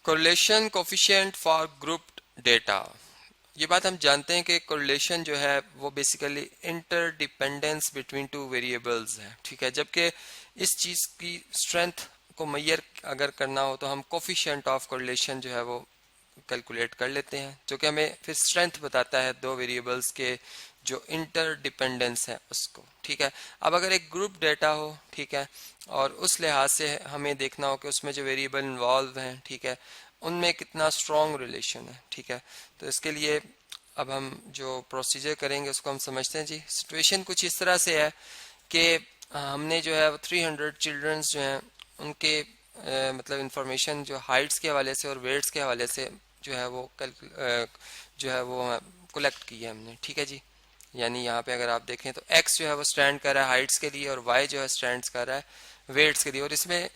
Correlation coefficient for grouped data. ये बात हम जानते हैं कि कोरिलेशन जो है वो basically interdependence between two variables है, ठीक है। जबकि इस चीज़ की स्ट्रेंथ को मेजर अगर करना हो तो हम कोफिशिएंट ऑफ कोरिलेशन जो है वो कैलकुलेट कर लेते हैं, जो कि हमें फिर स्ट्रेंथ बताता है दो वेरिएबल्स के जो इंटरडिपेंडेंस है उसको, ठीक है। अब अगर एक ग्रुप डेटा हो, ठीक है, और उस लिहाज से हमें देखना हो कि उसमें जो वेरिएबल इन्वॉल्व हैं, ठीक है, उनमें कितना स्ट्रॉन्ग रिलेशन है, ठीक है। तो इसके लिए अब हम जो प्रोसीजर करेंगे उसको हम समझते हैं जी। सिचुएशन कुछ इस तरह से है कि हमने जो है 300 चिल्ड्रंस जो हैं उनके मतलब इंफॉर्मेशन जो हाइट्स के हवाले से और वेट्स के हवाले से जो है वो जो है वो कलेक्ट की है हमने, ठीक है जी। यानी यहाँ पे अगर आप देखें तो x जो है वो स्टैंड कर रहा है हाइट्स के लिए और y जो है स्टैंड कर रहा है वेट्स के लिए। और इसमें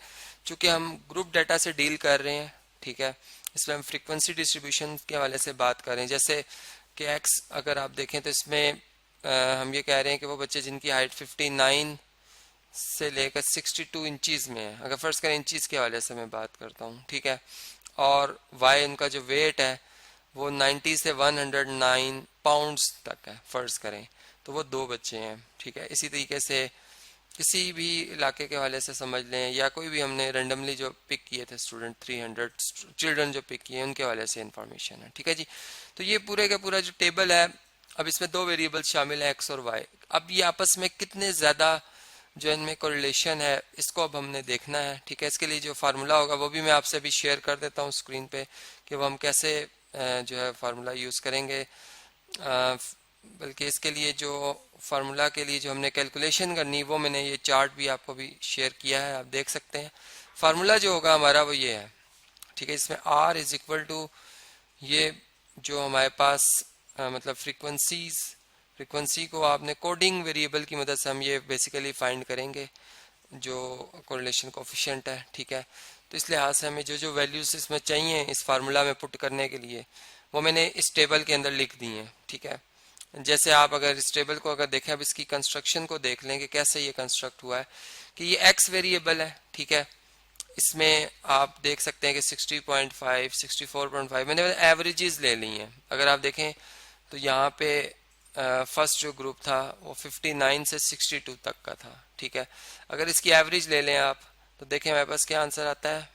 चूंकि हम ग्रुप डाटा से डील कर रहे हैं, ठीक है, इसमें हम फ्रीक्वेंसी डिस्ट्रीब्यूशन के हवाले से बात कर रहे हैं। जैसे कि x अगर आप देखें तो इसमें हम ये कह रहे हैं कि वो बच्चे जिनकी हाइट 59 से लेकर 62 इंचीज में है, अगर फर्ज करें इंचीज के हवाले से मैं बात करता हूँ, ठीक है, और y उनका जो वेट है वो 90 से 109 पाउंड्स तक है फर्ज करें, तो वो दो बच्चे हैं, ठीक है। इसी तरीके से किसी भी इलाके के हवाले से समझ लें या कोई भी हमने रेंडमली जो पिक किए थे स्टूडेंट 300 चिल्ड्रन जो पिक किए उनके हवाले से इंफॉर्मेशन है, ठीक है जी। तो ये पूरे का पूरा जो टेबल है, अब इसमें दो वेरिएबल शामिल है एक्स और वाई। अब ये आपस में कितने ज़्यादा जो इनमें कोरिलेशन है इसको अब हमने देखना है, ठीक है। इसके लिए जो फार्मूला होगा वो भी मैं आपसे अभी शेयर कर देता हूँ स्क्रीन पे कि वो हम कैसे जो है फार्मूला यूज़ करेंगे। बल्कि इसके लिए जो फार्मूला के लिए जो हमने कैलकुलेशन करनी वो मैंने ये चार्ट भी आपको भी शेयर किया है, आप देख सकते हैं। फार्मूला जो होगा हमारा वो ये है, ठीक है। इसमें R इज इक्वल टू ये जो हमारे पास मतलब फ्रीक्वेंसी को आपने कोडिंग वेरिएबल की मदद से हम ये बेसिकली फाइंड करेंगे जो कोरिलेशन कोफिशिएंट है, ठीक है। तो इस लिहाज से हमें जो जो वैल्यूज इसमें चाहिए इस फार्मूला में पुट करने के लिए वो मैंने इस टेबल के अंदर लिख दी हैं, ठीक है। जैसे आप अगर इस टेबल को अगर देखें, अब इसकी कंस्ट्रक्शन को देख लें कि कैसे ये कंस्ट्रक्ट हुआ है कि ये एक्स वेरिएबल है, ठीक है। इसमें आप देख सकते हैं कि 60.5 64.5 मैंने एवरेजेस ले ली हैं। अगर आप देखें तो यहाँ पे फर्स्ट जो ग्रुप था वो 59 से 62 तक का था, ठीक है। अगर इसकी एवरेज ले लें आप तो देखें हमारे पास क्या आंसर आता है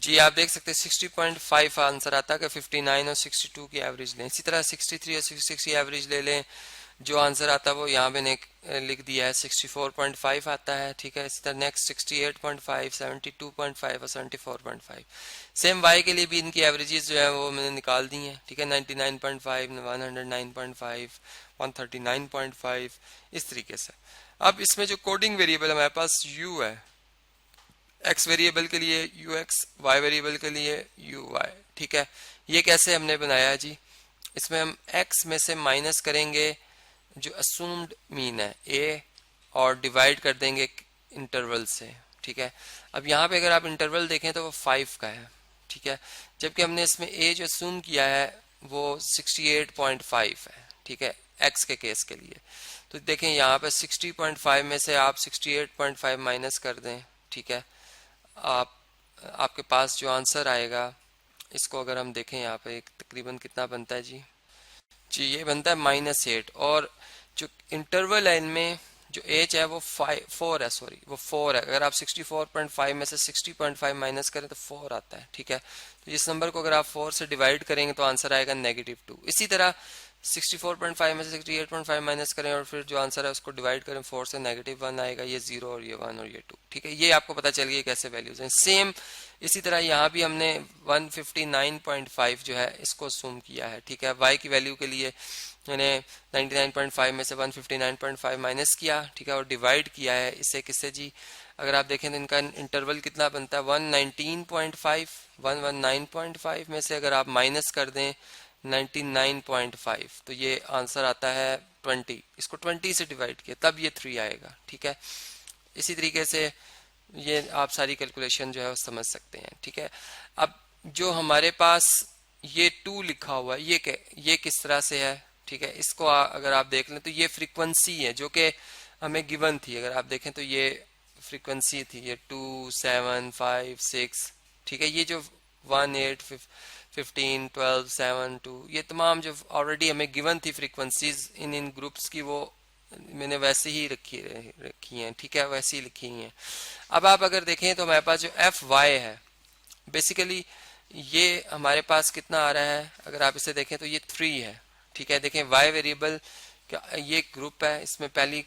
जी। आप देख सकते हैं 60.5 आंसर आता है कि 59 और 62 की एवरेज लें। इसी तरह 63 और 66 की एवरेज ले लें, जो आंसर आता है वो यहाँ मैंने लिख दिया है 64.5 आता है, ठीक है। इसी तरह नेक्स्ट 68.5 72.5 और 74.5। सेम वाई के लिए भी इनकी एवरेजेस जो है वो मैंने निकाल दी हैं, ठीक है। 99.5 109.5 139.5 इस तरीके से। अब इसमें जो कोडिंग वेरिएबल हमारे पास u है, x वेरिएबल के लिए ux, y वेरिएबल के लिए uy, ठीक है। ये कैसे हमने बनाया जी, इसमें हम x में से माइनस करेंगे जो असूम्ड मीन है a और डिवाइड कर देंगे इंटरवल से, ठीक है। अब यहाँ पे अगर आप इंटरवल देखें तो वो 5 का है, ठीक है, जबकि हमने इसमें a जो असूम किया है वो 68.5 है, ठीक है, x के केस के लिए। तो देखें यहाँ पे 60.5 में से आप 68.5 माइनस कर दें, ठीक है, आपके पास जो आंसर आएगा इसको अगर हम देखें यहाँ पे तकरीबन कितना बनता है जी ये बनता है -8। और जो इंटरवल है इनमें जो एज है वो 4 है, सॉरी वो 4 है। अगर आप 64.5 में से 60.5 माइनस करें तो 4 आता है, ठीक है। तो इस नंबर को अगर आप 4 से डिवाइड करेंगे तो आंसर आएगा -2। इसी तरह 64.5 में से 68.5 माइनस करें और फिर जो आंसर है उसको डिवाइड करें 4 से, -1 आएगा। ये 0 और ये 1 और ये 2, ठीक है। ये आपको पता चल गया कैसे वैल्यूज हैं। सेम इसी तरह यहाँ भी हमने 159.5 जो है इसको असूम किया है, ठीक है। y की वैल्यू के लिए मैंने 99.5 में से 159.5 माइनस किया, ठीक है, और डिवाइड किया है इसे किससे जी। अगर आप देखें तो इनका इंटरवल कितना बनता है 119.5 119.5 में से अगर आप माइनस कर दें 99.5 तो ये आंसर आता है 20। इसको 20 से डिवाइड किया तब ये 3 आएगा, ठीक है। इसी तरीके से ये आप सारी कैलकुलेशन जो है वो समझ सकते हैं, ठीक है। अब जो हमारे पास ये 2 लिखा हुआ है ये किस तरह से है, ठीक है। इसको अगर आप देख लें तो ये फ्रीक्वेंसी है जो कि हमें गिवन थी। अगर आप देखें तो ये फ्रीक्वेंसी थी, ये 2 7 5 6, ठीक है। ये जो 1 8 15 12 7 2, ये तमाम जो ऑलरेडी हमें गिवन थी फ्रीक्वेंसीज इन ग्रुप्स की, वो मैंने वैसे ही रखी हैं, ठीक है, वैसे ही लिखी हैं। अब आप अगर देखें तो हमारे पास जो एफ वाई है बेसिकली ये हमारे पास कितना आ रहा है, अगर आप इसे देखें तो ये 3 है, ठीक है। देखें वाई वेरिएबल क्या, ये ग्रुप है, इसमें पहली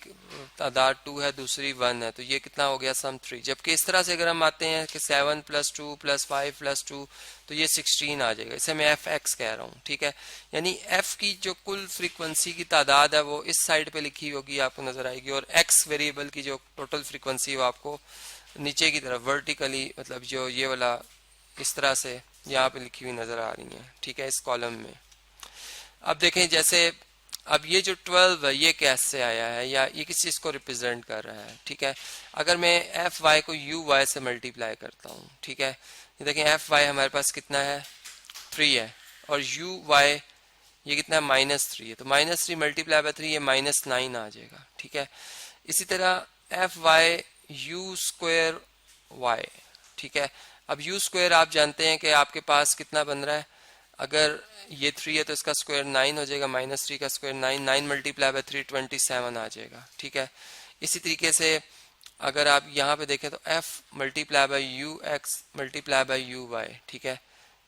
तादाद 2 है, दूसरी 1 है, तो ये कितना हो गया, सम 3। जबकि इस तरह से अगर हम आते हैं कि 7 + 2 + 5 + 2 तो ये 16 आ जाएगा, इसे मैं एफ एक्स कह रहा हूँ, ठीक है। यानी एफ की जो कुल फ्रीक्वेंसी की तादाद है वो इस साइड पे लिखी होगी, आपको नजर आएगी, और एक्स वेरिएबल की जो टोटल फ्रीक्वेंसी वो आपको नीचे की तरफ वर्टिकली, मतलब जो ये वाला इस तरह से यहाँ पे लिखी हुई नजर आ रही है, ठीक है, इस कॉलम में। अब देखें जैसे अब ये जो 12 है ये कैसे आया है, या ये किस चीज को रिप्रेजेंट कर रहा है, ठीक है। अगर मैं एफ वाई को यू वाई से मल्टीप्लाई करता हूँ, ठीक है, ये देखें एफ वाई हमारे पास कितना है, 3 है, और यू वाई ये कितना है, -3 है, तो -3 मल्टीप्लाई बाय 3 ये -9 आ जाएगा, ठीक है। इसी तरह F Y U square Y, ठीक है। अब यू स्क्वायर आप जानते हैं कि आपके पास कितना बन रहा है, अगर ये 3 है तो इसका स्क्वायर 9 हो जाएगा, -3 का स्क्वायर 9, 9 मल्टीप्लाई बाय 3 27 आ जाएगा, ठीक है। इसी तरीके से अगर आप यहाँ पे देखें तो f multiply by U X multiply by U Y, ठीक है,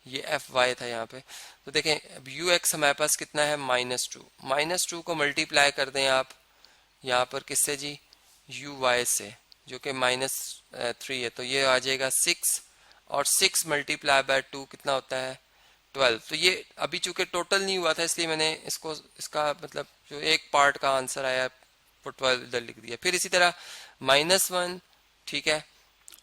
ये एफ वाई था यहाँ पे। तो देखें अब यू एक्स हमारे पास कितना है, -2 को मल्टीप्लाई कर दें आप यहाँ पर किससे जी, यू वाई से, जो कि -3 है, तो ये आ जाएगा 6, और 6 मल्टीप्लाई बाय 2 कितना होता है, 12। तो ये अभी चूंकि टोटल नहीं हुआ था इसलिए मैंने इसका मतलब जो एक पार्ट का आंसर आया वो 12 इधर लिख दिया। फिर इसी तरह -1, ठीक है,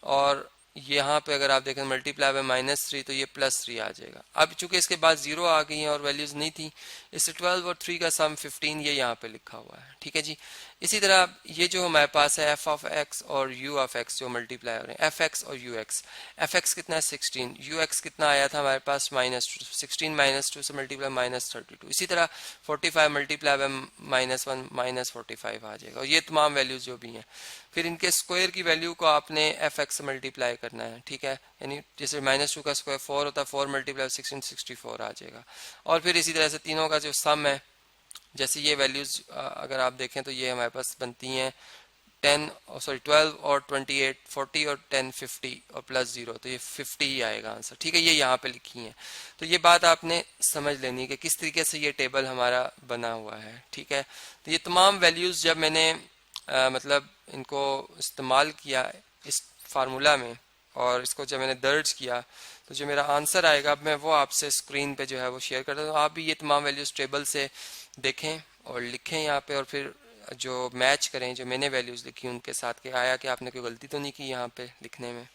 और यहाँ पे अगर आप देखें मल्टीप्लाई बाय -3 तो ये +3 आ जाएगा। अब चूंकि इसके बाद 0 आ गई हैं और वैल्यूज नहीं थी, इससे 12 और 3 का सम 15 ये यहाँ पे लिखा हुआ है, ठीक है जी। इसी तरह ये जो हमारे पास है एफ ऑफ एक्स और यू ऑफ एक्स जो मल्टीप्लाई हो रहे हैं, एफ एक्स और यू एक्स, एफ एक्स कितना है 16, यू एक्स कितना आया था हमारे पास -2, 16 -2 से मल्टीप्लाई -32। इसी तरह 45 मल्टीप्लाई बाय -1 -45 आ जाएगा, और ये तमाम वैल्यूज जो भी हैं। फिर इनके स्क्वायर की वैल्यू को आपने एफ एक्स से मल्टीप्लाई करना है, ठीक है, यानी जैसे -2 का स्क्वायर 4 होता है, 4 मल्टीप्लाई 16 64 आ जाएगा। और फिर इसी तरह से तीनों का जो सम है, जैसे ये वैल्यूज अगर आप देखें तो ये हमारे पास बनती हैं 12 और 28 40 और 10 50 और +0, तो ये 50 ही आएगा आंसर, ठीक है। ये यहाँ पे लिखी है, तो ये बात आपने समझ लेनी है कि किस तरीके से ये टेबल हमारा बना हुआ है, ठीक है। तो ये तमाम वैल्यूज जब मैंने मतलब इनको इस्तेमाल किया इस फार्मूला में और इसको जब मैंने दर्ज किया, तो जो मेरा आंसर आएगा अब मैं वो आपसे स्क्रीन पे जो है वो शेयर करता हूँ। तो आप भी ये तमाम वैल्यूज टेबल से देखें और लिखें यहाँ पे, और फिर जो मैच करें जो मैंने वैल्यूज लिखी उनके साथ, के आया कि आपने कोई गलती तो नहीं की यहाँ पे लिखने में।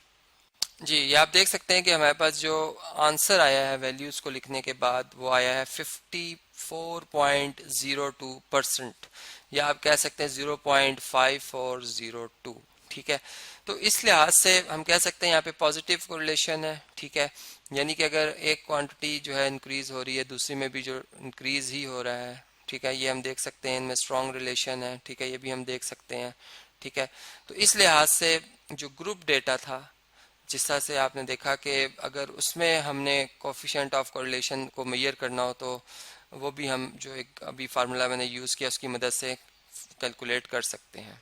जी ये आप देख सकते हैं कि हमारे पास जो आंसर आया है वैल्यूज को लिखने के बाद वो आया है 54.02%, या आप कह सकते हैं 0.5402, ठीक है। तो इस लिहाज से हम कह सकते हैं यहाँ पे पॉजिटिव कोरिलेशन है, ठीक है, यानी कि अगर एक क्वांटिटी जो है इंक्रीज हो रही है दूसरी में भी जो इंक्रीज ही हो रहा है, ठीक है, ये हम देख सकते हैं, इनमें स्ट्रॉन्ग रिलेशन है, ठीक है, ये भी हम देख सकते हैं, ठीक है। तो इस लिहाज से जो ग्रुप डेटा था, जिस तरह से आपने देखा कि अगर उसमें हमने कोफिशिएंट ऑफ कोरिलेशन को मेजर करना हो तो वो भी हम जो एक अभी फार्मूला मैंने यूज़ किया उसकी मदद से कैलकुलेट कर सकते हैं।